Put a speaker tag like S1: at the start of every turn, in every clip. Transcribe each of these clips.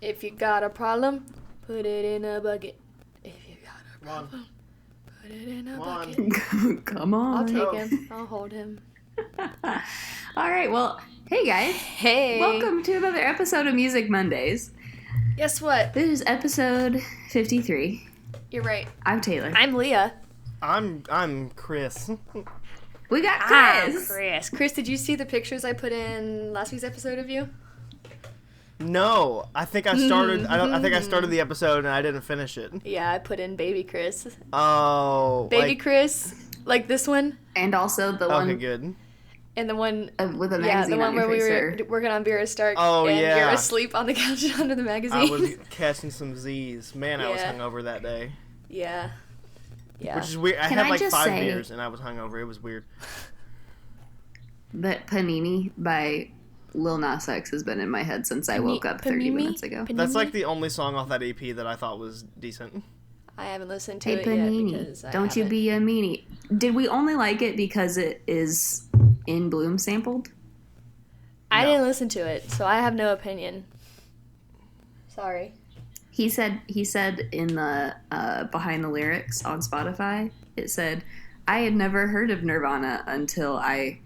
S1: If you got a problem, put it in a bucket. If you got a problem, put it in a bucket.
S2: Come on.
S1: I'll take him. I'll hold him.
S2: All right, well, hey guys.
S1: Hey.
S2: Welcome to another episode of Music Mondays.
S1: Guess what?
S2: This is episode 53.
S1: You're right.
S2: I'm Taylor.
S1: I'm Leah.
S3: I'm Chris.
S2: We got Chris.
S1: Chris, did you see the pictures I put in last week's episode of you?
S3: No, I think I started. I think I started the episode and I didn't finish it.
S1: Yeah, I put in Baby Chris.
S3: Oh,
S1: Baby Chris, like this one.
S2: And also the one.
S3: Okay, good.
S1: And the one
S2: with a magazine
S1: the one
S2: on your
S1: where we
S2: face,
S1: were working on Vera Stark.
S3: Oh,
S1: and
S3: yeah.
S1: you're asleep on the couch under the magazine.
S3: I was catching some Z's. Man, I was
S1: Yeah.
S3: hungover that day.
S1: Yeah. Yeah.
S3: Which is weird. I
S2: Can
S3: had
S2: I
S3: like
S2: just
S3: 5
S2: say-
S3: beers and I was hungover. It was weird.
S2: That Panini by Lil Nas X has been in my head since I woke up 30
S1: Panini?
S2: minutes ago.
S1: Panini?
S3: That's like the only song off that EP that I thought was decent.
S1: I haven't listened to
S2: Hey
S1: it
S2: Panini,
S1: yet because
S2: don't you be a meanie. Did we only like it because it is In Bloom sampled?
S1: I
S3: No.
S1: didn't listen to it, so I have no opinion. Sorry.
S2: He said in the behind the lyrics on Spotify, it said, I had never heard of Nirvana until my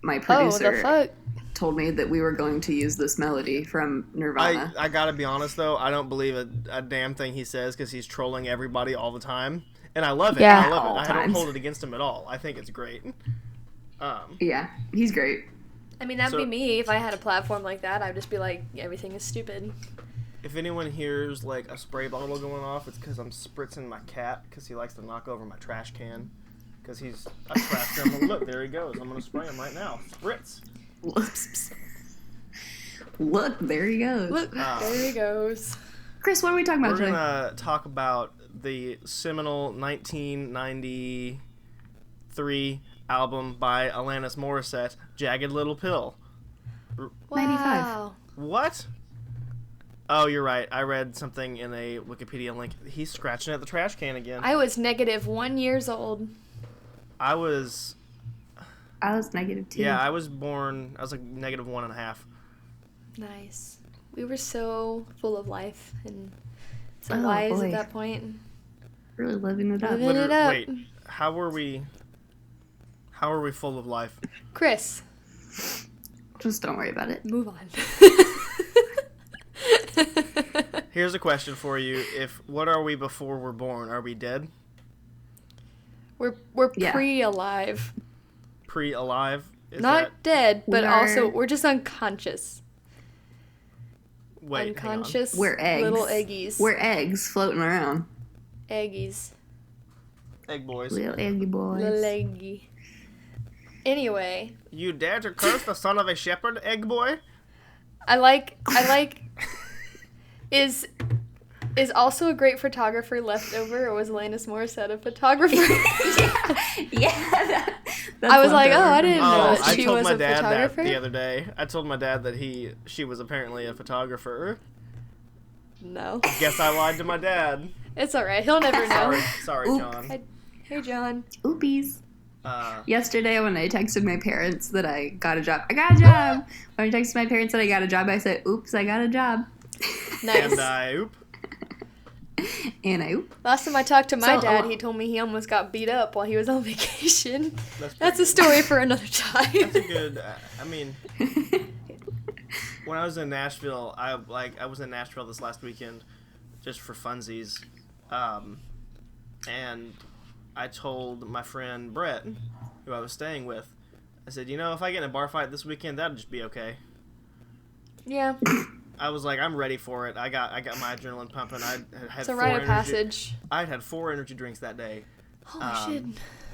S1: Oh,
S2: producer
S1: the fuck?
S2: told me that we were going to use this melody from Nirvana.
S3: I gotta be honest though, I don't believe a damn thing he says because he's trolling everybody all the time, and I love it.
S1: Yeah.
S3: I love
S2: All
S3: it. I don't
S2: times.
S3: hold it against him at all. I think it's great.
S2: Yeah, he's great.
S1: I mean, that'd
S3: So-
S1: be me. If I had a platform like that, I'd just be like, everything is stupid.
S3: If anyone hears like a spray bottle going off, it's because I'm spritzing my cat because he likes to knock over my trash can. Because I trashed him. Look, there he goes. I'm gonna spray him right now. Spritz.
S2: Look, there he goes.
S1: Look, there he goes.
S2: Chris, what are we talking about
S3: We're
S2: today?
S3: gonna talk about the seminal 1993 album by Alanis Morissette, "Jagged Little Pill."
S2: 95.
S1: Wow.
S3: What? Oh, you're right. I read something in a Wikipedia link. He's scratching at the trash can again.
S1: I was -1 years old.
S3: I was.
S2: I was -2.
S3: Yeah, I was born. I was like -1.5.
S1: Nice. We were so full of life and so
S2: Oh,
S1: wise
S2: boy.
S1: at that point.
S2: Really living it up.
S1: Living it up.
S3: Wait, how were we full of life?
S1: Chris,
S2: Just don't worry about it.
S1: move on.
S3: Here's a question for you. What are we before we're born? Are we dead?
S1: We're
S2: Yeah.
S1: pre-alive.
S3: Pre-alive? Is
S1: Not dead, but
S2: We
S1: also
S2: are-
S1: we're just unconscious.
S3: Wait, hang on.
S1: Unconscious
S2: We're eggs.
S1: little eggies.
S2: We're eggs floating around.
S1: eggies.
S3: Egg boys.
S2: Little eggy boys.
S1: Little eggy. Anyway,
S3: You dare to curse the son of a shepherd, egg boy?
S1: I like is also a great photographer left over, or was Alanis Morissette a photographer?
S2: Yeah.
S1: I was like, oh, I didn't know
S3: Oh,
S1: that
S3: I
S1: she
S3: told
S1: was
S3: my
S1: a
S3: dad
S1: photographer.
S3: that the other day. I told my dad that she was apparently a photographer.
S1: No.
S3: Guess I lied to my dad.
S1: It's alright, he'll never know.
S3: Sorry,
S2: Oop.
S3: John.
S1: Hey, John.
S2: Oopies.
S3: Uh,
S2: Yesterday when I texted my parents that I got a job. I got a job! When I texted my parents that I got a job, I said, oops, I got a job.
S1: Nice.
S3: and oop.
S2: And I oop.
S1: Last time I talked to my
S2: So,
S1: dad, he told me he almost got beat up while he was on vacation.
S3: That's
S1: That's a
S3: pretty
S1: story for another time.
S3: good. That's a good. I mean, when I was in Nashville, I was in Nashville this last weekend, just for funsies, and I told my friend Brett, who I was staying with, I said, if I get in a bar fight this weekend, that'd just be okay.
S1: Yeah,
S3: I was like, I'm ready for it. I got my adrenaline pumping. I had
S1: it's a
S3: 4
S1: rite of
S3: energy-
S1: passage.
S3: I had 4 energy drinks that day.
S1: Holy shit.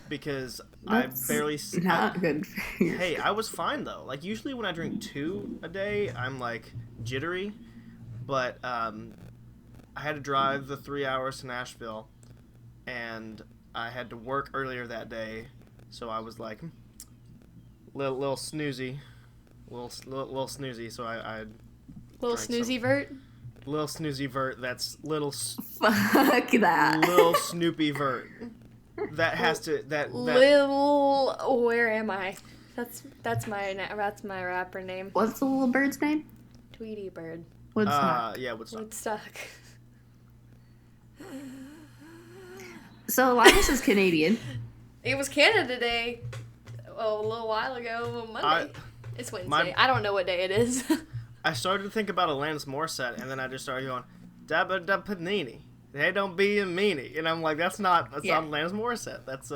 S3: Because
S2: That's
S3: I barely.
S2: not good for you.
S3: Hey, I was fine though. Like usually when I drink 2 a day, I'm like jittery, but I had to drive the 3 hours to Nashville, and I had to work earlier that day, so I was like little snoozy, little snoozy. So I
S1: Little
S3: drank some-
S1: snoozy vert.
S3: little snoozy vert. That's little
S2: Fuck that.
S3: little Snoopy vert. That has to that
S1: Little, where am I? That's my rapper name.
S2: What's the little bird's name?
S1: Tweety Bird.
S2: Woodstock.
S3: Yeah, Woodstock.
S1: Woodstock.
S2: So Alanis is Canadian.
S1: It was Canada Day a little while ago, Monday. It's Wednesday. I don't know what day it is.
S3: I started to think about Alanis Morissette, and then I just started going, Dabba da panini. They don't be a meanie. And I'm like, that's not Alanis Morissette. That's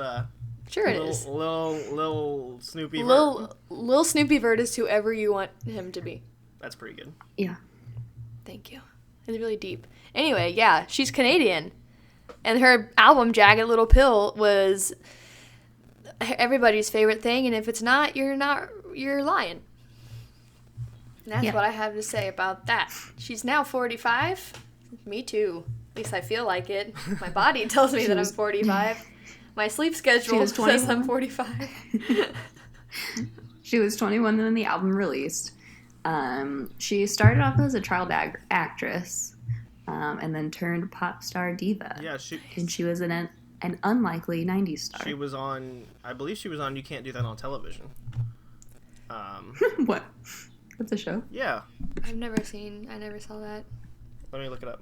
S1: sure it is.
S3: Little Snoopy
S1: Lil Snoopy Bird is whoever you want him to be.
S3: That's pretty good.
S2: Yeah.
S1: Thank you. It's really deep. Anyway, yeah, she's Canadian. And her album, Jagged Little Pill, was everybody's favorite thing. And if it's not, you're lying. And that's what I have to say about that. She's now 45. Me too. At least I feel like it. My body tells me that I'm 45. My sleep schedule says I'm 45.
S2: She was 21 when the album released. She started off as a child actress, and then turned pop star diva.
S3: Yeah,
S2: and she was an unlikely 90s star.
S3: She was on, I believe she was on You Can't Do That on Television.
S2: What? What's the show?
S3: Yeah.
S1: I never saw that.
S3: Let me look it up.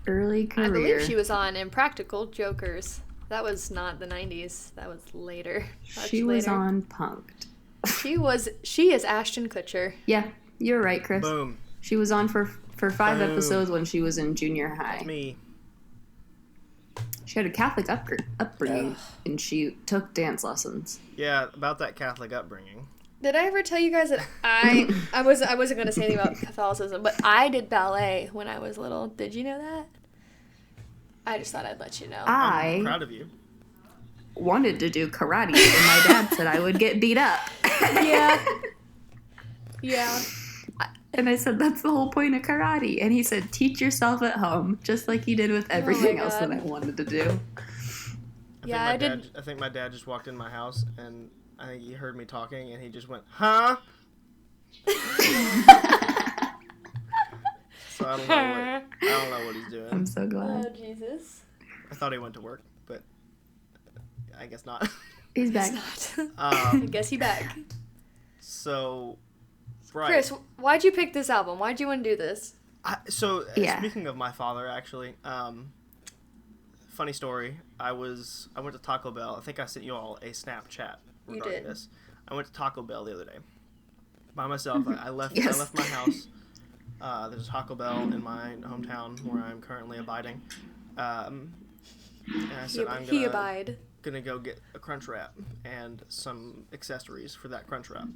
S2: Early career.
S1: I believe she was on Impractical Jokers. That was not the 90s. That was later.
S2: She was on Punk'd.
S1: She is Ashton Kutcher.
S2: Yeah, you're right, Chris.
S3: Boom.
S2: She was on for 5 episodes when she was in junior high.
S3: That's me.
S2: She had a Catholic upbringing, and she took dance lessons.
S3: Yeah, about that Catholic upbringing.
S1: Did I ever tell you guys that I wasn't going to say anything about Catholicism, but I did ballet when I was little. Did you know that? I just thought I'd let you know.
S3: I'm proud of you.
S2: Wanted to do karate, and my dad said I would get beat up.
S1: Yeah. Yeah.
S2: And I said, that's the whole point of karate. And he said, teach yourself at home, just like he did with everything else that I wanted to do.
S1: I
S3: think my dad just walked in my house, and I think he heard me talking, and he just went, huh? So I don't know what he's doing.
S2: I'm so glad.
S1: Oh, Jesus.
S3: I thought he went to work, but I guess not.
S2: He's back.
S1: I guess he's back.
S3: So, right.
S1: Chris, why'd you pick this album? Why'd you want to do this?
S3: Speaking of my father, actually, funny story. I went to Taco Bell. I think I sent you all a Snapchat regarding this. I went to Taco Bell the other day by myself. I left my house. There's a Taco Bell in my hometown where I'm currently abiding. And I said I'm gonna go get a Crunch Wrap and some accessories for that Crunch Wrap.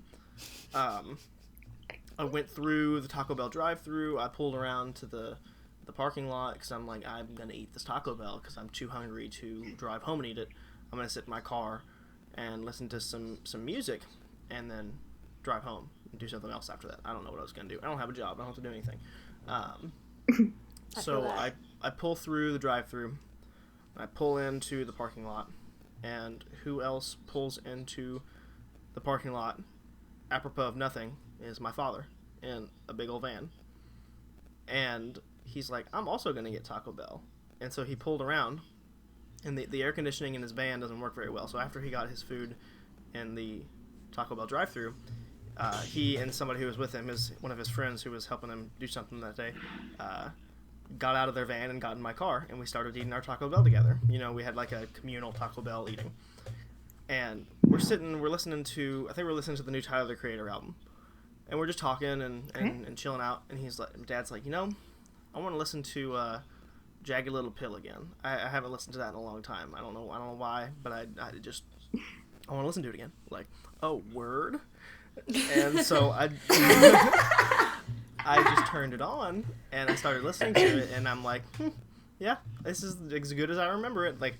S3: I went through the Taco Bell drive-thru. I pulled around to the parking lot because I'm like, I'm gonna eat this Taco Bell because I'm too hungry to drive home and eat it. I'm gonna sit in my car and listen to some music and then drive home and do something else after that. I don't know what I was gonna do. I don't have a job. I don't have to do anything. So I pull through the drive-thru. I pull into the parking lot, and who else pulls into the parking lot, apropos of nothing, is my father in a big old van. And he's like, I'm also going to get Taco Bell. And so he pulled around, and the air conditioning in his van doesn't work very well. So after he got his food in the Taco Bell drive-thru, he and somebody who was with him, one of his friends who was helping him do something that day, got out of their van and got in my car, and we started eating our Taco Bell together. You know, we had like a communal Taco Bell eating. And we're listening to the new Tyler, the Creator album. And we're just talking and chilling out, and Dad's like, I want to listen to Jagged Little Pill again. I haven't listened to that in a long time. I don't know why, but I want to listen to it again. Like, oh, word? And so I just turned it on, and I started listening to it, and I'm like, yeah, this is as good as I remember it. Like,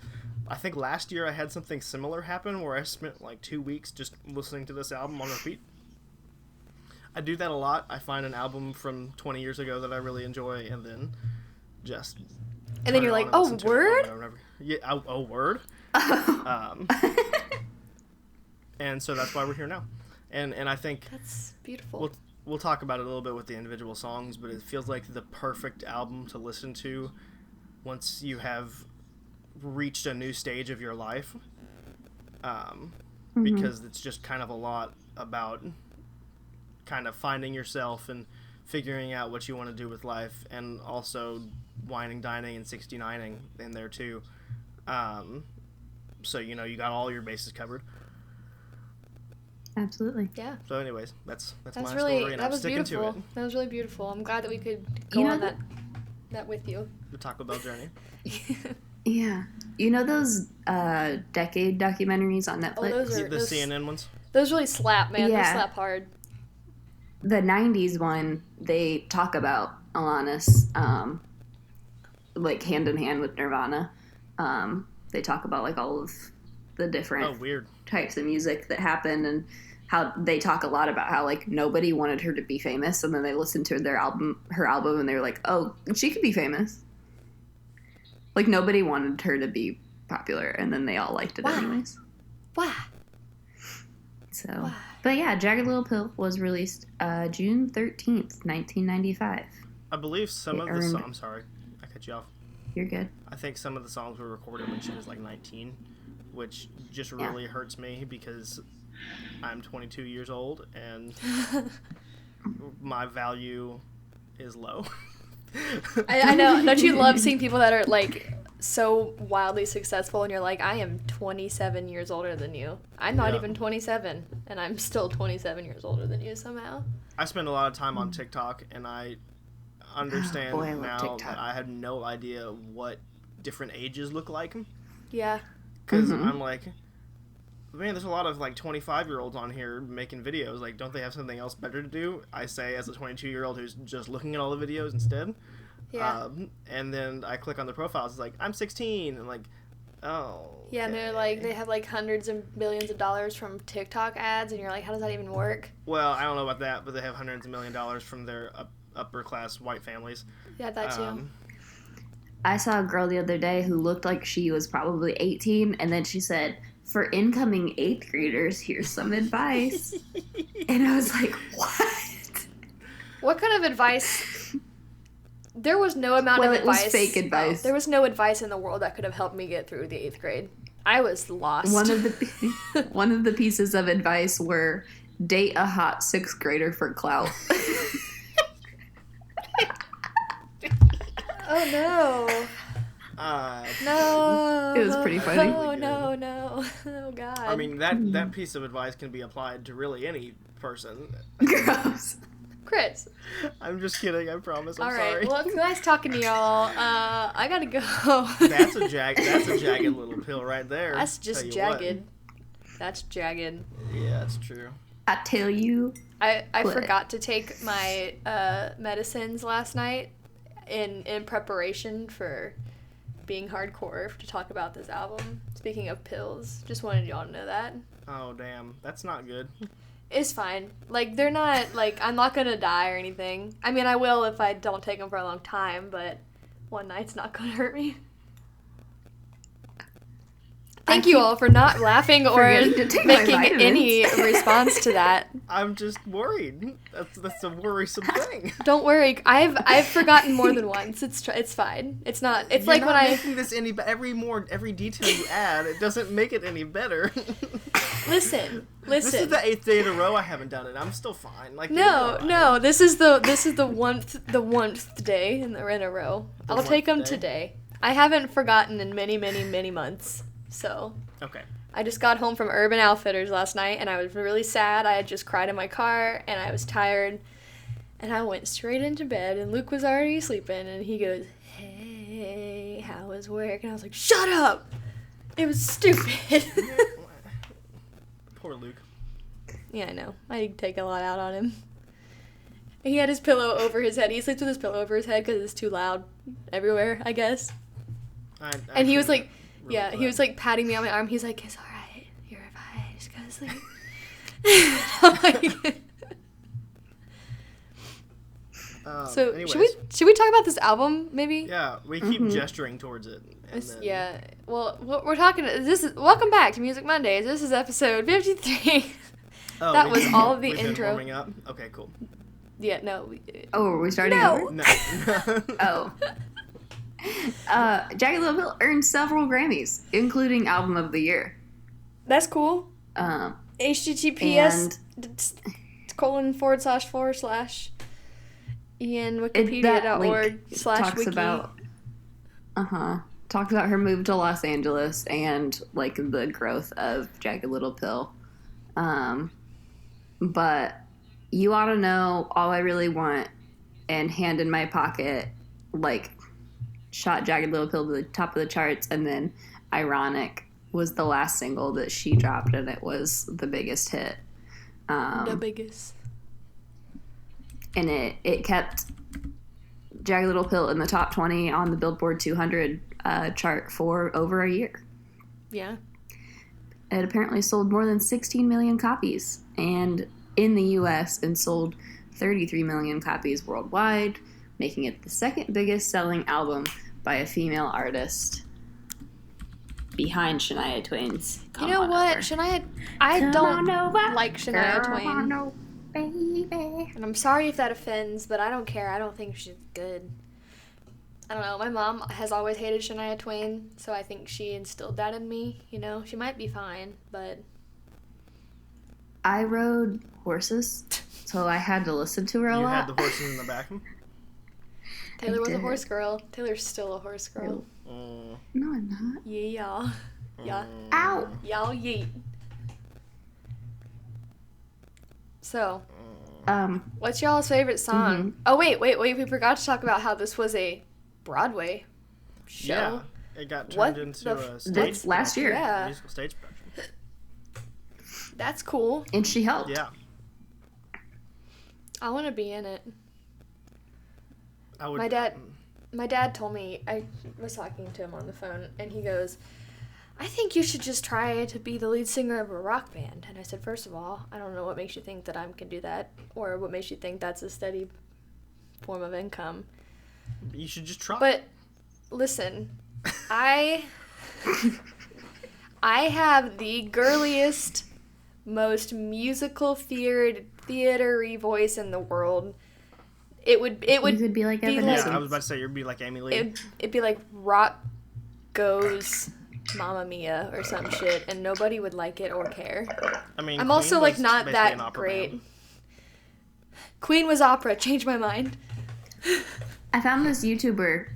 S3: I think last year I had something similar happen where I spent like 2 weeks just listening to this album on repeat. I do that a lot. I find an album from 20 years ago that I really enjoy, and then just...
S1: And then you're like, oh, word?
S3: Yeah, oh, word? And so that's why we're here now. And I think...
S1: That's beautiful.
S3: We'll talk about it a little bit with the individual songs, but it feels like the perfect album to listen to once you have reached a new stage of your life. Because it's just kind of a lot about kind of finding yourself and figuring out what you want to do with life, and also wining, dining, and 69ing in there too. So you got all your bases covered.
S2: Absolutely.
S1: Yeah.
S3: So anyways, that's my
S1: really,
S3: story, and
S1: that
S3: I'm
S1: was
S3: sticking
S1: beautiful.
S3: to it.
S1: That was really beautiful. I'm glad that we could go on that with you.
S3: The Taco Bell journey.
S2: Yeah. Those decade documentaries on Netflix?
S1: Oh, those are
S3: The CNN ones.
S1: Those really slap, man.
S2: Yeah.
S1: They slap hard.
S2: The 90s one, they talk about Alanis, like hand in hand with Nirvana. They talk about like all of the different
S3: weird
S2: types of music that happened, and how they talk a lot about how like nobody wanted her to be famous, and then they listened to her album, and they were like, oh, she could be famous. Like nobody wanted her to be popular, and then they all liked it anyways.
S1: Why?
S2: So, but yeah, Jagged Little Pill was released June 13th, 1995.
S3: I believe some of the songs. I'm sorry, I cut you off.
S2: You're good.
S3: I think some of the songs were recorded when she was like 19, which just really hurts me because I'm 22 years old and my value is low.
S1: I know. Don't you love seeing people that are like so wildly successful and you're like, I am 27 years older than you. I'm not even 27 and I'm still 27 years older than you somehow.
S3: I spend a lot of time on TikTok, and I understand now that I had no idea what different ages look like.
S1: Yeah.
S3: Because I'm like, man, there's a lot of like 25-year-olds on here making videos. Like, don't they have something else better to do? I say as a 22-year-old who's just looking at all the videos instead.
S1: Yeah.
S3: And then I click on the profiles. It's like, I'm 16. And like, oh.
S1: Yeah, and they're like, they have like hundreds of billions of dollars from TikTok ads, and you're like, how does that even work?
S3: Well, I don't know about that, but they have hundreds of $millions from their upper class white families.
S1: Yeah, that too.
S2: I saw a girl the other day who looked like she was probably 18, and then she said, for incoming 8th graders, here's some advice. And I was like, what?
S1: What kind of advice? There was no amount of advice.
S2: It was fake advice.
S1: There was no advice in the world that could have helped me get through the 8th grade. I was lost.
S2: One of the pieces of advice were, date a hot 6th grader for clout.
S1: Oh, no. No.
S2: It was pretty funny.
S1: Oh, no. Oh, God.
S3: I mean, that piece of advice can be applied to really any person.
S2: Gross.
S1: Chris.
S3: I'm just kidding, I promise. I'm
S1: all right.
S3: sorry.
S1: Well, it's nice talking to y'all. I gotta go.
S3: That's a jagged little pill right there.
S1: That's just jagged. That's jagged.
S3: Yeah, that's true.
S2: I tell you.
S1: I forgot to take my medicines last night in preparation for being hardcore to talk about this album. Speaking of pills, just wanted y'all to know that.
S3: Oh, damn. That's not good.
S1: It's fine. Like, they're not, like, I'm not gonna die or anything. I mean, I will if I don't take them for a long time, but one night's not gonna hurt me. Thank you all for not laughing or making any response to that.
S3: I'm just worried. That's a worrisome thing.
S1: Don't worry. I've forgotten more than once. It's fine. It's not. It's
S3: You're
S1: like
S3: not
S1: when
S3: making this any every detail you add, it doesn't make it any better.
S1: Listen.
S3: This is the 8th day in a row I haven't done it. I'm still fine. Like
S1: no. This is the one day in a row. I'll take them today. I haven't forgotten in many, many, many months. So.
S3: Okay.
S1: I just got home from Urban Outfitters last night, and I was really sad. I had just cried in my car, and I was tired. And I went straight into bed, and Luke was already sleeping, and he goes, hey, how was work? And I was like, shut up! It was stupid.
S3: Poor Luke.
S1: Yeah, I know. I take a lot out on him. He had his pillow over his head. He sleeps with his pillow over his head because it's too loud everywhere, I guess. And he was like... Yeah, he was like patting me on my arm. He's like, it's alright. You're fine. Just go to sleep. So,
S3: anyways.
S1: should we talk about this album, maybe?
S3: Yeah, we keep gesturing towards it.
S1: Yeah. Well, we're talking... Welcome back to Music Mondays. This is episode 53.
S3: Oh,
S1: that was all of the
S3: we've
S1: intro.
S3: Been warming up? Okay, cool.
S1: Yeah, no.
S2: Are we starting over?
S3: No.
S2: Oh. Jagged Little Pill earned several Grammys, including Album of the Year.
S1: That's cool. HTTPS : in
S2: That
S1: wikipedia.org
S2: link
S1: slash
S2: talks
S1: wiki.
S2: about talks about her move to Los Angeles and like the growth of Jagged Little Pill. But You Ought to Know, All I Really Want, and Hand in My Pocket like shot Jagged Little Pill to the top of the charts, and then Ironic was the last single that she dropped, and it was the biggest hit.
S1: The biggest.
S2: And it kept Jagged Little Pill in the top 20 on the Billboard 200 chart for over a year.
S1: Yeah.
S2: It apparently sold more than 16 million copies and in the US, and sold 33 million copies worldwide, making it the second biggest selling album by a female artist behind Shania Twain's
S1: You know what? Shania, I don't like Shania Twain.
S2: Baby.
S1: And I'm sorry if that offends, but I don't care. I don't think she's good. I don't know. My mom has always hated Shania Twain, so I think she instilled that in me. You know, she might be fine, but...
S2: I rode horses, so I had to listen to her a
S3: You
S2: lot.
S3: had the horses in the back.
S1: Taylor was a
S2: did.
S1: horse girl. Taylor's still a horse girl.
S3: Mm.
S2: No, I'm not.
S1: Yeah, y'all. Yeah.
S2: Ow!
S1: Y'all yeet. So, what's y'all's favorite song? Oh, wait. We forgot to talk about how this was a Broadway show.
S3: Yeah, it got turned
S1: What
S3: into
S1: the
S3: a
S1: f-
S3: stage
S2: That's last year.
S1: Yeah.
S3: musical stage production.
S1: That's cool.
S2: And she helped.
S3: Yeah,
S1: I want to be in it.
S3: I would.
S1: My dad told me, I was talking to him on the phone, and he goes, I think you should just try to be the lead singer of a rock band. And I said, first of all, I don't know what makes you think that I can do that, or what makes you think that's a steady form of income.
S3: You should just try.
S1: But listen, I have the girliest, most musical theater-y voice in the world. It would
S2: You could be like
S1: be
S2: Evanescence.
S3: yeah, I was about to say you'd be like Amy Lee.
S1: it'd be like Rock Goes Mamma Mia or some shit, and nobody would like it or care.
S3: I mean,
S1: I'm
S3: Queen
S1: also like
S3: was
S1: not
S3: basically an
S1: that
S3: opera
S1: great.
S3: band.
S1: Queen was opera. Changed my mind.
S2: I found this YouTuber,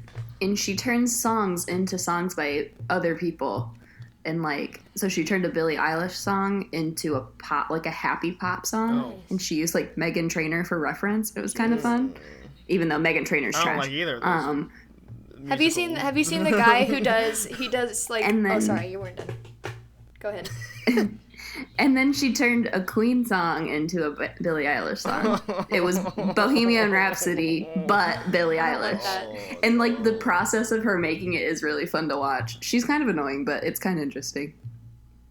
S2: and she turns songs into songs by other people. And like, so she turned a Billie Eilish song into a pop, like a happy pop song.
S3: Oh.
S2: And she used like Meghan Trainor for reference. It was kind of fun. Even though Meghan Trainor's
S3: I don't
S2: trash.
S3: like either of those.
S1: Have you seen the guy who does like?
S2: And
S1: Oh,
S2: then-
S1: sorry, you weren't done. Go ahead.
S2: And then she turned a Queen song into a Billie Eilish song. It was Bohemian Rhapsody, but Billie Eilish.
S1: that.
S2: And like the process of her making it is really fun to watch. She's kind of annoying, but it's kind of interesting.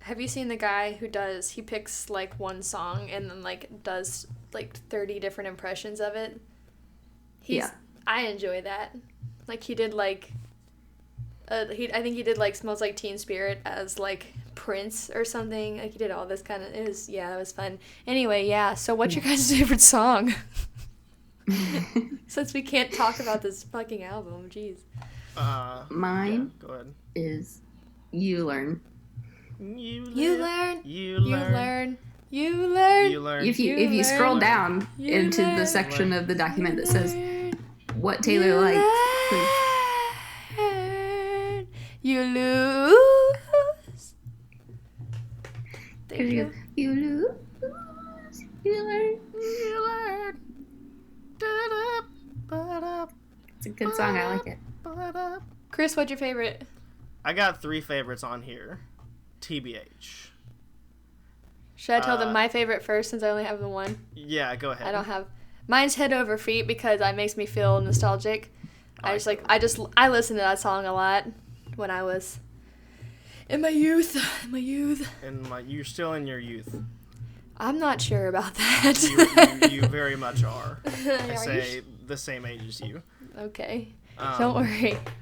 S1: Have you seen the guy who he picks like one song and then like does like 30 different impressions of it?
S2: Yeah.
S1: I enjoy that. Like he did like I think he did like Smells Like Teen Spirit as like Prince or something. Like he did all this kind of it was fun. Anyway, yeah. So what's your guys' favorite song? Since we can't talk about this fucking album, jeez.
S2: Mine
S3: Yeah, go ahead.
S2: is You Learn.
S1: You
S3: learn.
S1: learn.
S3: You
S1: You
S3: learn.
S1: learn. You learn.
S3: You learn.
S2: If you
S1: You
S2: scroll
S1: learn.
S2: down
S1: You
S2: into the
S1: learn.
S2: section of the document that says
S1: learn.
S2: what Taylor liked, please.
S1: Learn. You lose. Thank
S2: Here
S1: you.
S2: you go. You lose. You learn.
S3: You learn. Da-da-ba-da,
S2: It's a good song. I like it.
S3: ba-da.
S1: Chris, what's your favorite?
S3: I got 3 favorites on here. TBH.
S1: Should I tell them my favorite first since I only have the one?
S3: Yeah, go ahead.
S1: I don't have. Mine's Head Over Feet because it makes me feel nostalgic. I listened to that song a lot when I was in my youth.
S3: And you're still in your youth.
S1: I'm not sure about that.
S3: You very much are. I
S1: Are
S3: say the same age as you.
S1: Okay.
S3: Um,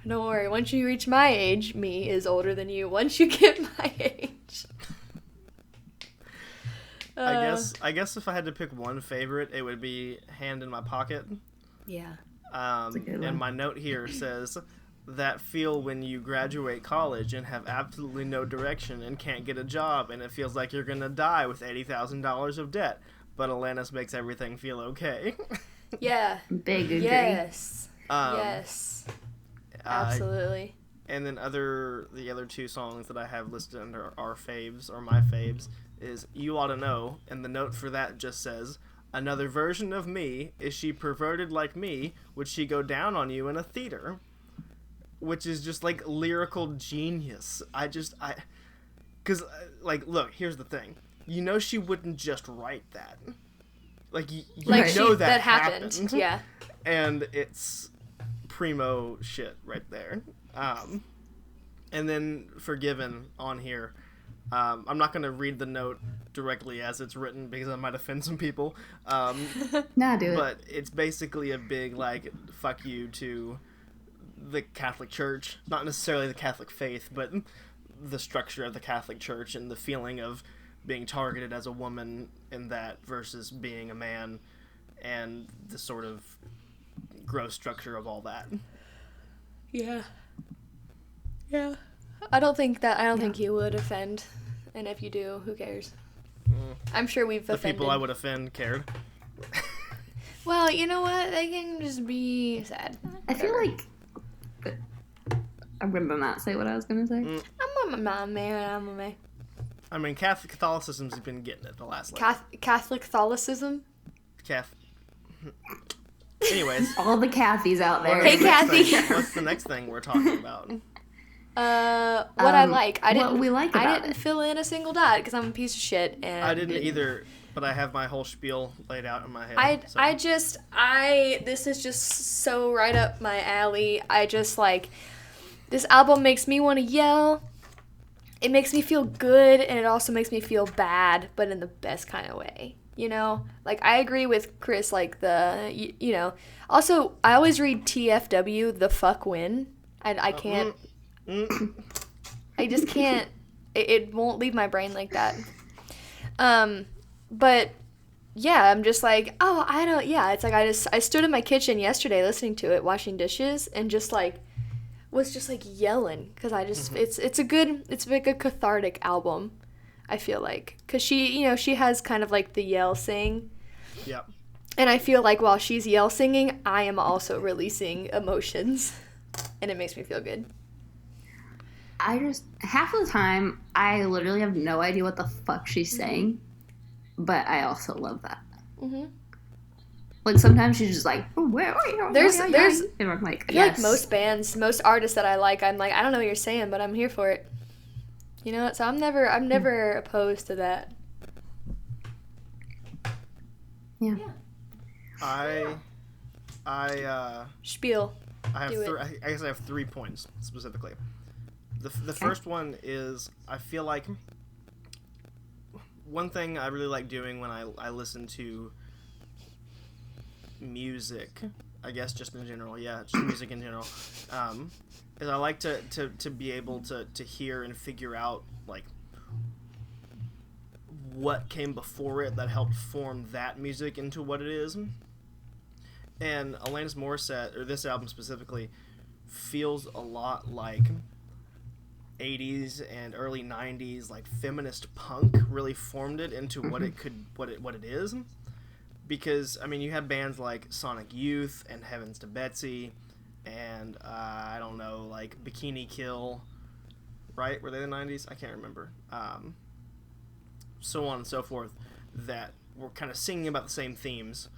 S1: Don't worry. Once you reach my age, me is older than you. Once you get my age.
S3: I guess if I had to pick one favorite, it would be Hand in My Pocket.
S1: Yeah.
S2: a good one.
S3: And my note here says that feel when you graduate college and have absolutely no direction and can't get a job and it feels like you're gonna die with $80,000 of debt, but Alanis makes everything feel okay.
S1: Yeah.
S2: Big agree.
S1: Yes.
S3: Um,
S1: Yes.
S3: uh,
S1: Absolutely.
S3: and then the other two songs that I have listed under our faves or my faves is "You Ought to Know," and the note for that just says, "Another version of me. Is she perverted like me? Would she go down on you in a theater?" Which is just like lyrical genius. Because like, look, here's the thing. You know she wouldn't just write that. Like you
S1: Like
S3: know
S1: that happened. Yeah.
S3: And it's primo shit right there. And then Forgiven on here. I'm not going to read the note directly as it's written because I might offend some people.
S2: Nah, do it.
S3: But it's basically a big, like, fuck you to the Catholic Church. Not necessarily the Catholic faith, but the structure of the Catholic Church and the feeling of being targeted as a woman in that versus being a man and the sort of gross structure of all that.
S1: Yeah. Yeah. I don't think you would offend. And if you do, who cares? I'm sure we've
S3: The
S1: offended.
S3: people I would offend cared.
S1: Well, you know what? They can just be sad.
S2: I feel like I'm gonna not say what I was gonna say.
S1: I'm a man.
S3: I mean, Catholicism's been getting it the last, like,
S1: Catholic Catholicism?
S3: Anyways.
S2: All the Cathys out there.
S1: Hey, Kathy.
S3: What's the next thing we're talking about?
S1: What I like.
S2: What we like about
S1: I didn't
S2: it.
S1: fill in a single dot because I'm a piece of shit. And
S3: I didn't either, but I have my whole spiel laid out in my head.
S1: This is just so right up my alley. I just like, this album makes me want to yell. It makes me feel good, and it also makes me feel bad, but in the best kind of way. You know? Like, I agree with Chris, like, you know. Also, I always read TFW, the fuck win. I can't. I just can't. It won't leave my brain like that. But yeah, I'm just like, it's like I stood in my kitchen yesterday listening to it, washing dishes, and just like was just like yelling because I just it's like a cathartic album. I feel like because she has kind of like the yell sing.
S3: Yep.
S1: And I feel like while she's yell singing, I am also releasing emotions, and it makes me feel good.
S2: I just half of the time I literally have no idea what the fuck she's saying, but I also love that. Mm-hmm. Like sometimes she's just like, oh, where are you?
S1: There's
S2: and I'm like,
S1: I feel like most artists that I like, I'm like, I don't know what you're saying, but I'm here for it. You know, so I'm never opposed to that.
S2: Yeah.
S3: I
S1: Spiel.
S3: I guess I have 3 points specifically. The first one is I feel like one thing I really like doing when I listen to music, I guess just in general, just music in general, is I like to be able to hear and figure out like what came before it that helped form that music into what it is. And Alanis Morissette, or this album specifically, feels a lot like 80s and early 90s like feminist punk really formed it into what it is. Because I mean, you have bands like Sonic Youth and Heavens to Betsy and I don't know, like Bikini Kill, right? Were they the 90s? I can't remember. So on and so forth, that were kind of singing about the same themes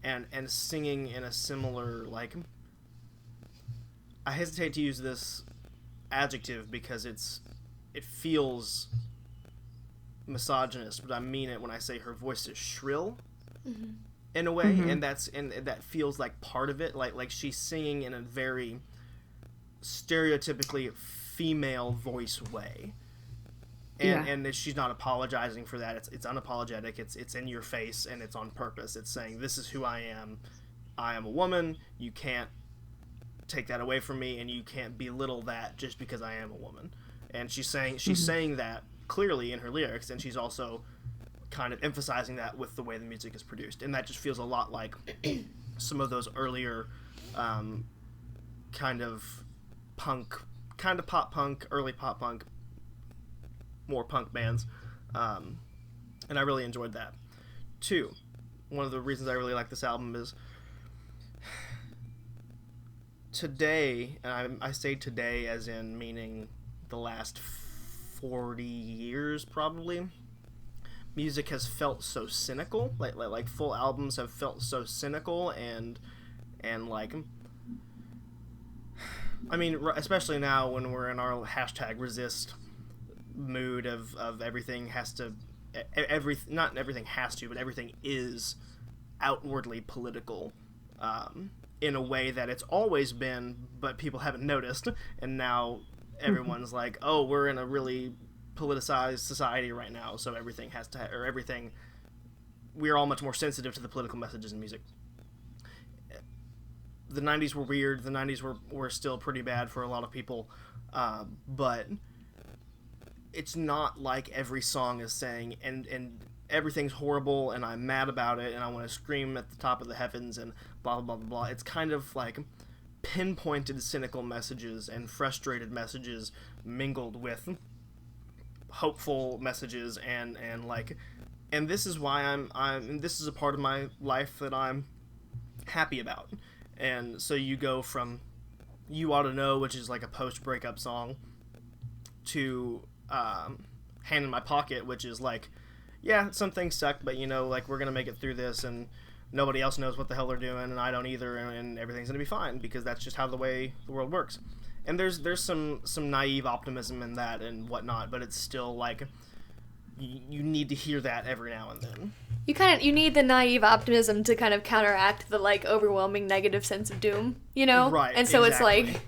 S3: and singing in a similar, like, I hesitate to use this adjective because it feels misogynist, but I mean it when I say her voice is shrill in a way, and that feels like part of it, like she's singing in a very stereotypically female voice way. And that she's not apologizing for that. It's unapologetic. It's in your face, and it's on purpose. It's saying, this is who I am. I am a woman. You can't take that away from me, and you can't belittle that just because I am a woman. And she's saying that clearly in her lyrics, and she's also kind of emphasizing that with the way the music is produced. And that just feels a lot like some of those earlier kind of pop punk, early pop punk, more punk bands, and I really enjoyed that. 2, one of the reasons I really like this album is today, and I say today as in meaning the last 40 years probably, music has felt so cynical. Like full albums have felt so cynical and like, I mean, especially now when we're in our #resist mood of everything has to, not everything has to, but everything is outwardly political, in a way that it's always been, but people haven't noticed, and now everyone's like, oh, we're in a really politicized society right now, so everything has to, or everything, we're all much more sensitive to the political messages in music. The 90s were weird, the 90s were still pretty bad for a lot of people, but it's not like every song is saying, and everything's horrible, and I'm mad about it, and I want to scream at the top of the heavens, and blah, blah, blah, blah. It's kind of like pinpointed cynical messages and frustrated messages mingled with hopeful messages, and this is why I'm this is a part of my life that I'm happy about. And so you go from You Ought to Know, which is like a post-breakup song, to Hand in My Pocket, which is like, yeah, some things suck, but like, we're gonna make it through this, and nobody else knows what the hell they're doing, and I don't either, and everything's gonna be fine, because that's just how the way the world works. And there's some naive optimism in that and whatnot, but it's still like, you need to hear that every now and then.
S1: You need the naive optimism to kind of counteract the like overwhelming negative sense of doom,
S3: Right.
S1: And so
S3: exactly.
S1: It's like,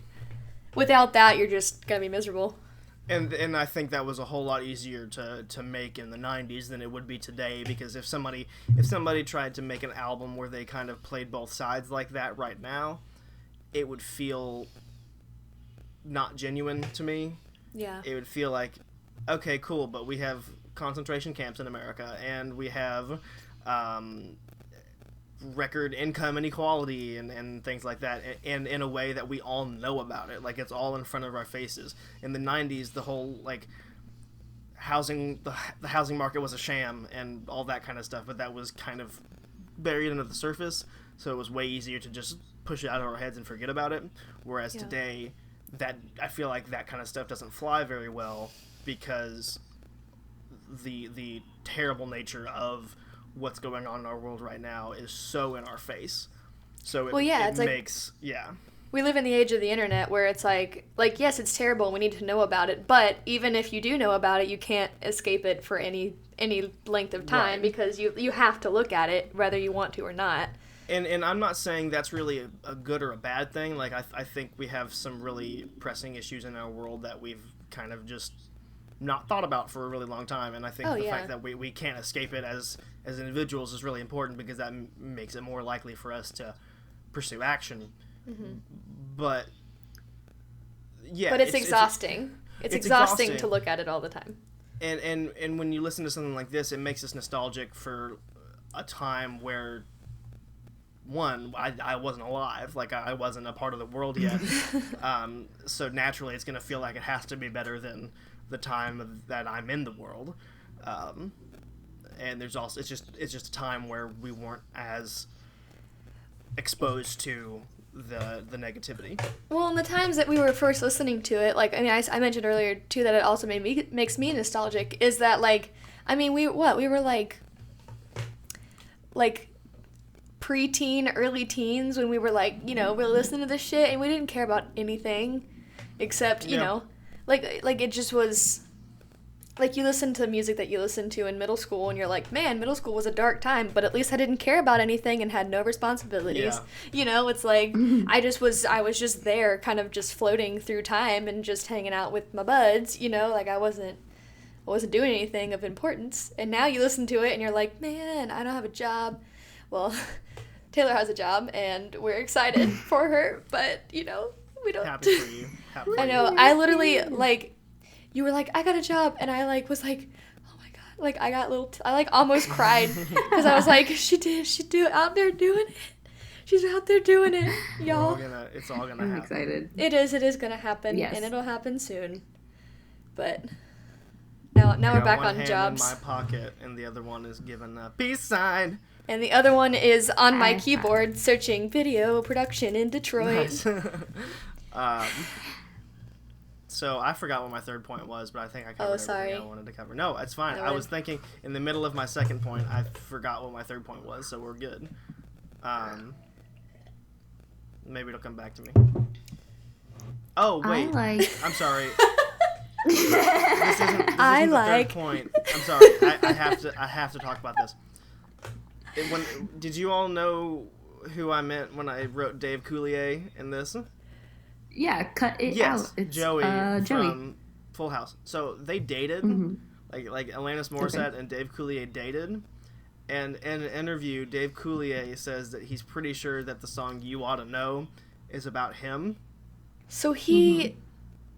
S1: without that, you're just gonna be miserable.
S3: And I think that was a whole lot easier to make in the 90s than it would be today, because if somebody tried to make an album where they kind of played both sides like that right now, it would feel not genuine to me.
S1: Yeah.
S3: It would feel like, okay, cool, but we have concentration camps in America, and we have record income inequality and things like that, and in a way that we all know about it. Like, it's all in front of our faces. In the 90s, the whole, like, the housing market was a sham and all that kind of stuff, but that was kind of buried under the surface, so it was way easier to just push it out of our heads and forget about it. Whereas today, that I feel like that kind of stuff doesn't fly very well, because the terrible nature of what's going on in our world right now is so in our face. So it makes,
S1: we live in the age of the internet where it's like yes, it's terrible, we need to know about it, but even if you do know about it, you can't escape it for any length of time,
S3: right.
S1: Because you have to look at it whether you want to or not.
S3: And I'm not saying that's really a good or a bad thing. Like, I think we have some really pressing issues in our world that we've kind of just not thought about for a really long time, and I think fact that we can't escape it as individuals is really important, because that makes it more likely for us to pursue action.
S1: Mm-hmm.
S3: But
S1: it's exhausting. It's exhausting to look at it all the time.
S3: And when you listen to something like this, it makes us nostalgic for a time where, one, I wasn't alive, like I wasn't a part of the world yet, so naturally it's going to feel like it has to be better than the time that I'm in the world, and there's also it's just a time where we weren't as exposed to the negativity.
S1: Well, in the times that we were first listening to it, like, I mean, I mentioned earlier too that it also makes me nostalgic, is that, like, I mean, we were like preteen, early teens, when we were like, we were listening to this shit and we didn't care about anything except, you know, like it just was, like, you listen to the music that you listened to in middle school and you're like, man, middle school was a dark time, but at least I didn't care about anything and had no responsibilities. Yeah. It's like, I was just there, kind of just floating through time and just hanging out with my buds, like I wasn't doing anything of importance. And now you listen to it and you're like, man, I don't have a job. Well, Taylor has a job and we're excited for her, but, we don't.
S3: Happy for you. Happy for
S1: I know.
S3: you.
S1: I literally, like, you were like, I got a job, and I, like, was like, oh my god, like, I got I almost cried, because I was like, she out there doing it. She's out there doing it, y'all.
S3: It's all gonna
S2: I'm
S3: happen.
S2: excited.
S1: It is gonna happen,
S2: yes.
S1: And it'll happen soon. But now we're back on jobs.
S3: In my pocket, and the other one is given a peace sign.
S1: And the other one is on my
S2: I-
S1: keyboard searching video production in Detroit.
S3: Nice. So I forgot what my third point was, but I think I covered everything
S1: sorry.
S3: I wanted to cover. No, it's fine.
S1: No,
S3: I was thinking in the middle of my second point, I forgot what my third point was, so we're good. Maybe it'll come back to me. Oh wait, I'm sorry. This isn't the third point. I'm sorry. I have to talk about this. Did you all know who I meant when I wrote Dave Coulier in this?
S2: Yeah, cut it out. It's
S3: Joey
S2: Joey.
S3: from Full House. So they dated, like Alanis Morissette and Dave Coulier dated. And in an interview, Dave Coulier says that he's pretty sure that the song "You Ought to Know" is about him.
S1: So he,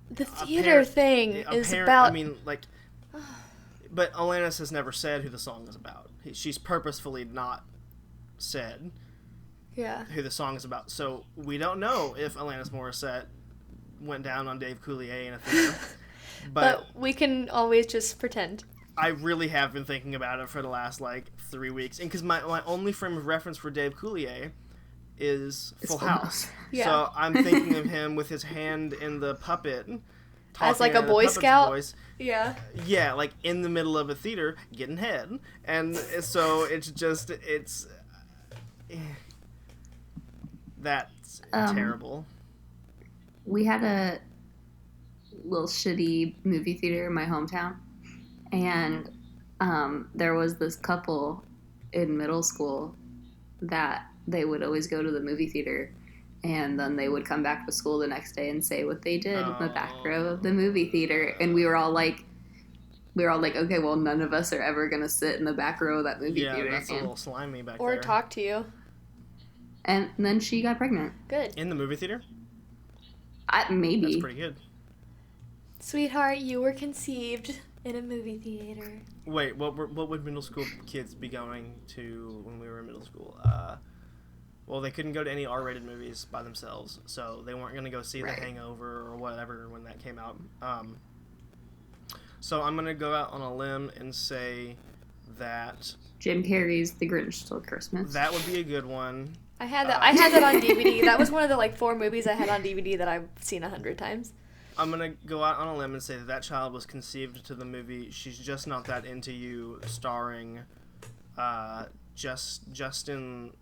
S1: the theater thing is about.
S3: I mean, like, but Alanis has never said who the song is about. She's purposefully not said who the song is about. So we don't know if Alanis Morissette went down on Dave Coulier in a theater.
S1: But we can always just pretend.
S3: I really have been thinking about it for the last, 3 weeks. And because my only frame of reference for Dave Coulier is Full House.
S1: Yeah.
S3: So I'm thinking of him with his hand in the puppet.
S1: As like a Boy Scout? Yeah.
S3: Yeah, like in the middle of a theater, getting head. And so it's just, that's terrible.
S2: We had a little shitty movie theater in my hometown. And there was this couple in middle school that they would always go to the movie theater, and then they would come back to school the next day and say what they did in the back row of the movie theater. And we were all like, okay, well, none of us are ever going to sit in the back row of that movie theater.
S3: Yeah, that's a little slimy back
S1: or
S3: there.
S1: Or talk to you.
S2: And then she got pregnant.
S1: Good.
S3: In the movie theater?
S2: Maybe.
S3: That's pretty good.
S1: Sweetheart, you were conceived in a movie theater.
S3: Wait, what would middle school kids be going to when we were in middle school? Well, they couldn't go to any R-rated movies by themselves, so they weren't going to go see The Hangover or whatever when that came out. So I'm going to go out on a limb and say that
S2: Jim Carrey's The Grinch Stole Christmas.
S3: That would be a good one.
S1: I had that on DVD. That was one of the 4 movies I had on DVD that I've seen 100 times.
S3: I'm going to go out on a limb and say that child was conceived to the movie She's Just Not That Into You, starring Justin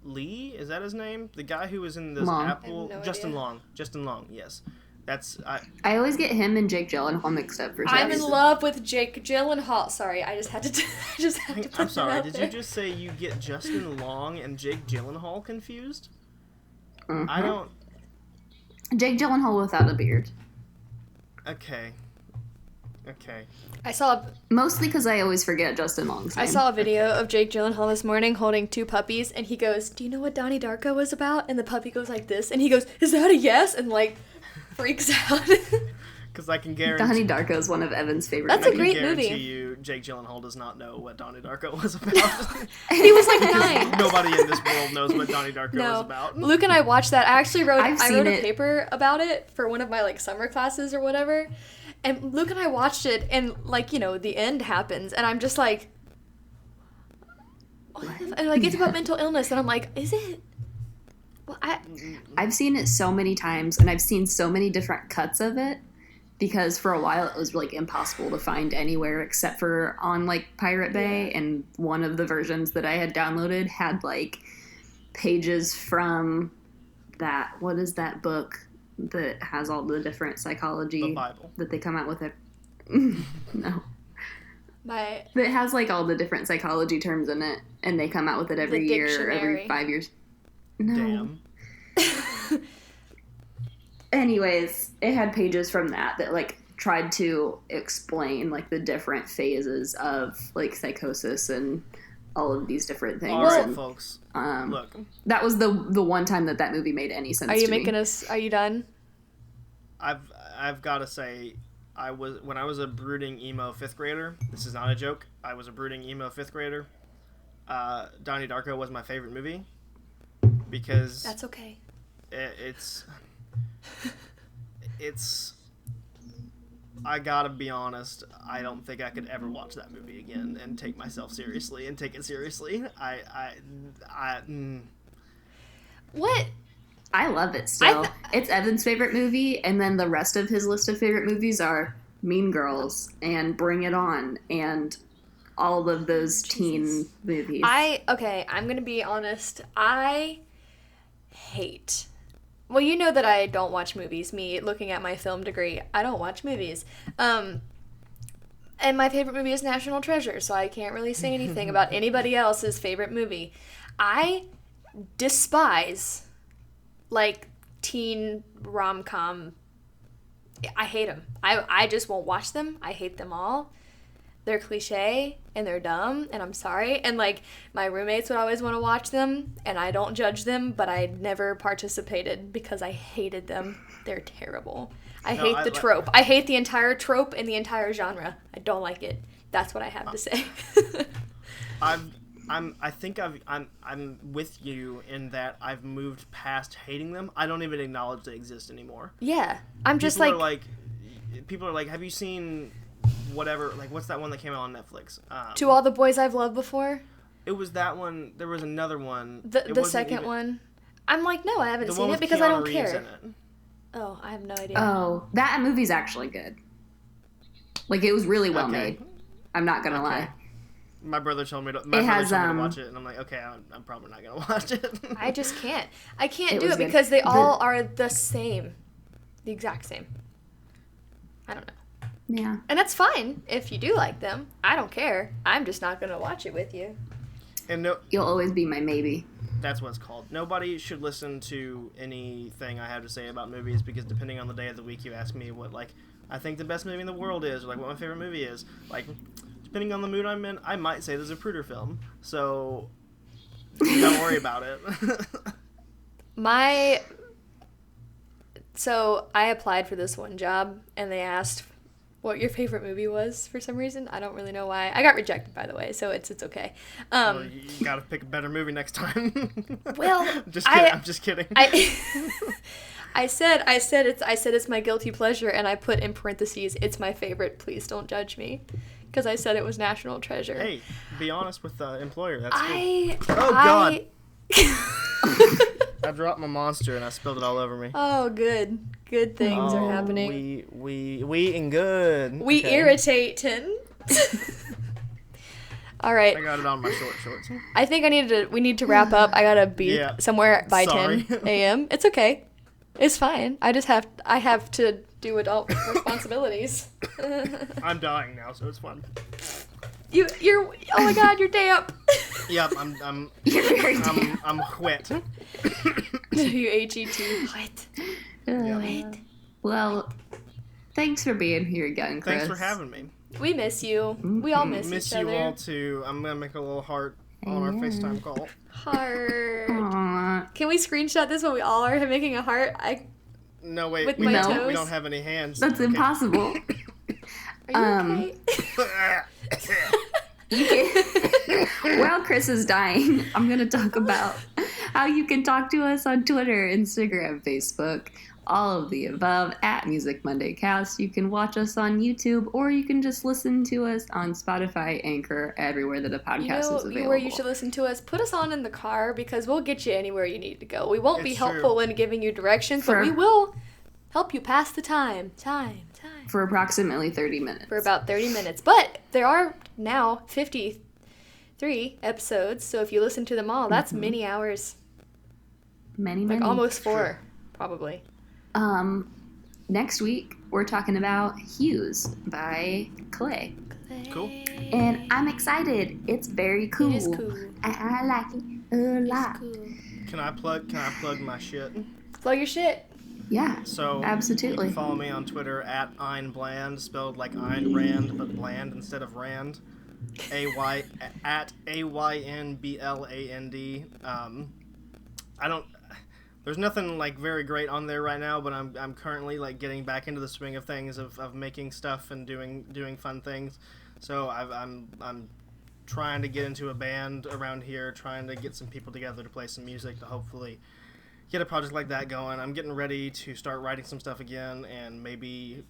S3: Lee? Is that his name? The guy who was in this
S2: Long.
S3: Apple...
S1: I have no
S3: Justin
S1: idea.
S3: Long. Justin Long, yes. That's...
S2: I always get him and Jake Gyllenhaal mixed up for some
S1: I'm in
S2: reason.
S1: love with Jake Gyllenhaal. Sorry, I just had to put
S3: I'm
S1: that
S3: sorry,
S1: out
S3: did
S1: there.
S3: you just say you get Justin Long and Jake Gyllenhaal confused?
S2: Mhm.
S3: I don't...
S2: Jake Gyllenhaal without a beard.
S3: Okay.
S1: I saw
S2: Mostly because I always forget Justin Long's name.
S1: I saw a video of Jake Gyllenhaal this morning holding 2 puppies, and he goes, "Do you know what Donnie Darko was about?" And the puppy goes like this, and he goes, "Is that a yes?" And freaks out.
S3: Because I can guarantee...
S2: Donnie Darko is one of Evan's favorite
S1: That's a
S2: movies.
S1: great
S3: I guarantee
S1: movie.
S3: you, Jake Gyllenhaal does not know what Donnie Darko was about.
S1: He was 9.
S3: Nobody in this world knows what Donnie Darko was about.
S1: Luke and I watched that. I actually wrote
S2: I've
S1: I
S2: seen
S1: wrote a
S2: it.
S1: paper about it for one of my summer classes or whatever. And Luke and I watched it, and the end happens, and I'm just like, what? And it's about mental illness, and I'm like, is it? Well,
S2: I've seen it so many times, and I've seen so many different cuts of it, because for a while it was impossible to find anywhere except for on Pirate Bay, and one of the versions that I had downloaded had pages from that, what is that book that has all the different psychology
S3: The Bible.
S2: that they come out with it? No.
S1: my
S2: That has all the different psychology terms in it, and they come out with it every
S1: The
S2: year, or every
S1: dictionary.
S2: 5 years. No.
S3: Damn.
S2: Anyways, it had pages from that tried to explain the different phases of psychosis and all of these different things.
S3: All right,
S2: And,
S3: folks.
S2: um,
S3: Look,
S2: that was the one time that movie made any sense.
S1: are you
S2: to
S1: making
S2: me.
S1: us? Are you done?
S3: I've got to say, when I was a brooding emo 5th grader. This is not a joke. I was a brooding emo 5th grader. Donnie Darko was my favorite movie because
S1: That's okay.
S3: it's I gotta be honest, I don't think I could ever watch that movie again and take myself seriously and take it seriously.
S1: What?
S2: I love it still. It's Evan's favorite movie, and then the rest of his list of favorite movies are Mean Girls and Bring It On and all of those teen movies.
S1: I'm gonna be honest. I hate. Well, you know that I don't watch movies. Me looking at my film degree, I don't watch movies. And my favorite movie is National Treasure, so I can't really say anything about anybody else's favorite movie. I despise, like, teen rom-com. I hate them. I just won't watch them. I hate them all. They're cliche, and they're dumb, and I'm sorry. And, like, my roommates would always want to watch them, and I don't judge them, but I never participated because I hated them. They're terrible. I hate the trope. I hate the entire trope and the entire genre. I don't like it. That's what I have to say.
S3: I'm with you in that I've moved past hating them. I don't even acknowledge they exist anymore.
S1: Yeah. I'm just
S3: People are like, have you seen whatever, like, what's that one that came out on Netflix?
S1: To All the Boys I've Loved Before?
S3: It was that one. There was another one.
S1: The second one. I'm like, no, I haven't seen it because I don't care. Oh, I have no idea.
S2: Oh, that movie's actually good. Like, it was really well made. I'm not gonna lie.
S3: My brother told me to watch it, and I'm like, okay, I'm probably not gonna watch it.
S1: I just can't. I can't do it because they all are the same. The exact same. I don't know.
S2: Yeah.
S1: And that's fine if you do like them. I don't care. I'm just not going to watch it with you.
S3: And no,
S2: you'll always be my maybe.
S3: That's what it's called. Nobody should listen to anything I have to say about movies because depending on the day of the week you ask me what, like, I think the best movie in the world is, or, like, what my favorite movie is. Like, depending on the mood I'm in, I might say there's a Pruder film. So, don't worry about it.
S1: So, I applied for this one job, and they asked what your favorite movie was for some reason. I don't really know why. I got rejected, by the way, so it's okay.
S3: Well, you gotta pick a better movie next time.
S1: Well,
S3: I'm just kidding.
S1: I said it's my guilty pleasure, and I put in parentheses, it's my favorite. Please don't judge me, because I said it was National Treasure.
S3: Hey, be honest with the employer. That's good.
S1: Oh
S3: God. I dropped my Monster and I spilled it all over me.
S1: Oh, good. Good things are happening.
S3: We eating good.
S1: We irritating. All right.
S3: I got it on my shorts.
S1: I think we need to wrap up. I gotta be somewhere by 10 a.m. It's okay. It's fine. I have to do adult responsibilities.
S3: I'm dying now, so it's fun.
S1: You're oh my God, you're damp.
S3: Yep, I'm
S2: You're very damp.
S3: I'm wet.
S1: You H-E-T. Wet.
S2: Wet. Well, thanks for being here again, Chris.
S3: Thanks for having me.
S1: We miss you. We all miss each other.
S3: Miss you all too. I'm gonna make a little heart on our FaceTime call.
S1: Heart.
S2: Aww.
S1: Can we screenshot this when we all are making a heart?
S3: No, wait.
S1: With
S3: we
S1: my
S3: don't
S1: toes?
S3: have any hands.
S2: That's impossible.
S1: Are you okay?
S2: While Chris is dying, I'm going to talk about how you can talk to us on Twitter, Instagram, Facebook, all of the above, at Music Monday Cast. You can watch us on YouTube, or you can just listen to us on Spotify, Anchor, everywhere that a podcast is available.
S1: Where you should listen to us, put us on in the car, because we'll get you anywhere you need to go. We won't be helpful in giving you directions, but we will help you pass the time.
S2: For approximately 30 minutes.
S1: For about 30 minutes. But there are now 53 episodes, so if you listen to them all, that's many hours.
S2: Many.
S1: Like almost 4, probably.
S2: Next week, we're talking about Hues by Clay.
S3: Cool.
S2: And I'm excited. It's very cool.
S1: It is cool.
S2: I like it a lot.
S1: Cool.
S3: Can I plug my shit?
S1: Plug your shit.
S2: Yeah,
S3: So
S2: absolutely.
S3: You can follow me on Twitter at Einbland, spelled like Ayn Rand, but bland instead of Rand. AYNBLAND. There's nothing like very great on there right now, but I'm currently like getting back into the swing of things of making stuff and doing fun things. So I'm trying to get into a band around here, trying to get some people together to play some music to hopefully get a project like that going. I'm getting ready to start writing some stuff again and maybe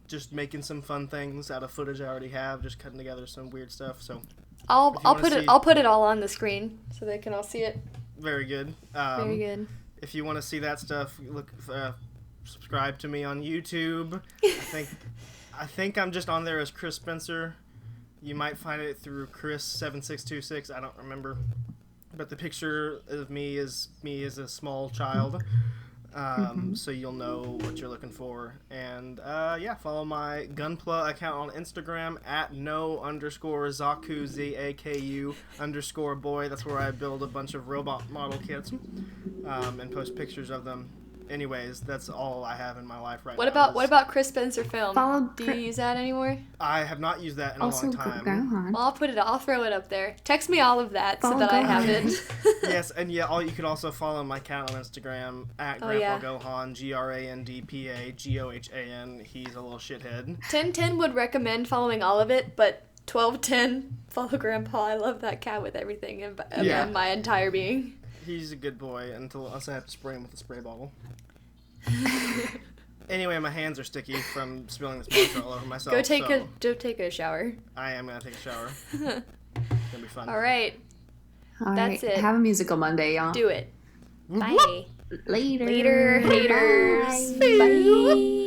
S3: just making some fun things out of footage I already have, just cutting together some weird stuff. So
S1: I'll put it all on the screen so they can all see it.
S3: very good.
S1: Very good.
S3: If you want to see that stuff, subscribe to me on YouTube. I think I'm just on there as Chris Spencer. You might find it through Chris7626. I don't remember. But the picture of me is me as a small child. So you'll know what you're looking for. And follow my Gunpla account on Instagram at @no_Zaku ZAKU_boy. That's where I build a bunch of robot model kits and post pictures of them. Anyways, that's all I have in my life right now.
S1: What about Chris Spencer Film? Do you use that anymore?
S3: I have not used that in a long time.
S1: Well, I'll throw it up there. Text me all of that so that I have it.
S3: Yes, and you can also follow my account on Instagram at Grandpa Gohan, GRANDPA GOHAN. He's a little shithead. 1010
S1: would recommend following all of it, but 1210 follow Grandpa. I love that cat with everything in my entire being.
S3: He's a good boy unless I have to spray him with a spray bottle. Anyway, my hands are sticky from spilling this monster all over myself.
S1: Go take a shower.
S3: I am gonna take a shower. It's gonna be fun.
S1: All right. That's it.
S2: Have a musical Monday, y'all.
S1: Do it. Bye.
S2: Later.
S1: Later, haters. Bye.